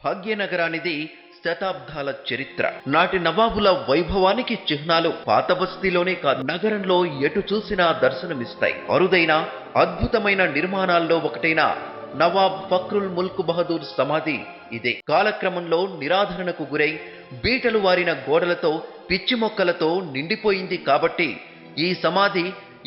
భాగ్యనగరానిది శతాబ్దాల చరిత్ర. నాటి నవాబుల వైభవానికి చిహ్నాలు పాత బస్తీలోనే కాదు, నగరంలో ఎటు చూసినా దర్శనమిస్తాయి. అరుదైన అద్భుతమైన నిర్మాణాల్లో ఒకటైన నవాబ్ ఫక్రుల్ ముల్క్ బహదూర్ సమాధి ఇదే. కాలక్రమంలో నిరాధరణకు గురై బీటలు వారిన గోడలతో పిచ్చి మొక్కలతో నిండిపోయింది కాబట్టి ఈ సమాధి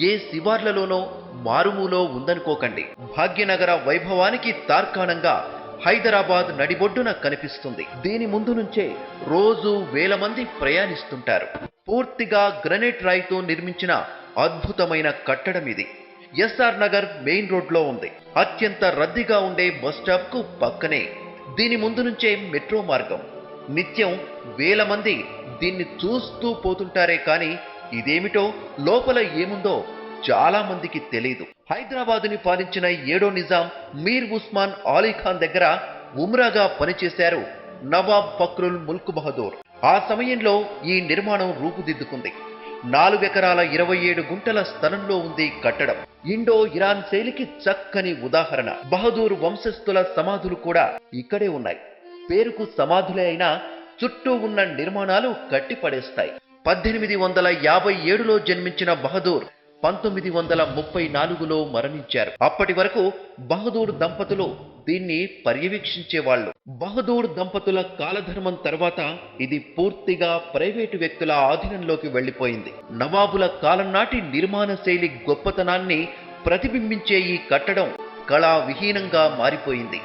ఏ శివార్లలోనో మారుమూలో ఉందనుకోకండి. భాగ్యనగర వైభవానికి తార్కాణంగా హైదరాబాద్ నడిబొడ్డున కనిపిస్తుంది. దీని ముందు నుంచే రోజు వేల మంది ప్రయాణిస్తుంటారు. పూర్తిగా గ్రనైట్ రాయితో నిర్మించిన అద్భుతమైన కట్టడం ఇది. ఎస్ఆర్ నగర్ మెయిన్ రోడ్లో ఉంది. అత్యంత రద్దీగా ఉండే బస్ స్టాప్ కు పక్కనే దీని ముందు నుంచే మెట్రో మార్గం. నిత్యం వేల మంది దీన్ని చూస్తూ పోతుంటారే కానీ ఇదేమిటో లోపల ఏముందో చాలా మందికి తెలియదు. హైదరాబాదుని పాలించిన 7వ నిజాం మీర్ ఉస్మాన్ అలీ ఖాన్ దగ్గర ఉమ్రాగా పనిచేశారు నవాబ్ ఫక్రుల్ ముల్క్ బహదూర్. ఆ సమయంలో ఈ నిర్మాణం రూపుదిద్దుకుంది. 4 ఎకరాల 27 గుంటల స్థలంలో ఉంది కట్టడం. ఇండో ఇరాన్ శైలికి చక్కని ఉదాహరణ. బహదూర్ వంశస్థుల సమాధులు కూడా ఇక్కడే ఉన్నాయి. పేరుకు సమాధులే అయినా చుట్టూ ఉన్న నిర్మాణాలు కట్టిపడేస్తాయి. 1857లో జన్మించిన బహదూర్ 1934లో మరణించారు. అప్పటి వరకు బహదూర్ దంపతులు దీన్ని పర్యవేక్షించేవాళ్లు. బహదూర్ దంపతుల కాలధర్మం తర్వాత ఇది పూర్తిగా ప్రైవేటు వ్యక్తుల ఆధీనంలోకి వెళ్లిపోయింది. నవాబుల కాలం నాటి నిర్మాణ శైలి గొప్పతనాన్ని ప్రతిబింబించే ఈ కట్టడం కళా విహీనంగా మారిపోయింది.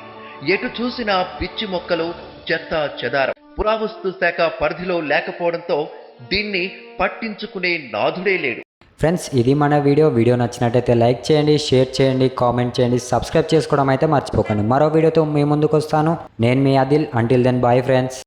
ఎటు చూసినా పిచ్చి మొక్కలు, చెత్త చెదారం. పురావస్తు శాఖ పరిధిలో లేకపోవడంతో దీన్ని పట్టించుకునే నాథుడే లేడు. ఫ్రెండ్స్, ఇది మన వీడియో నచ్చినట్టయితే లైక్ చేయండి, షేర్ చేయండి, కామెంట్ చేయండి, సబ్స్క్రైబ్ చేసుకోవడం అయితే మర్చిపోకండి. మరో వీడియోతో మీ ముందుకు వస్తాను. నేను మీ Adil. Until then bye friends.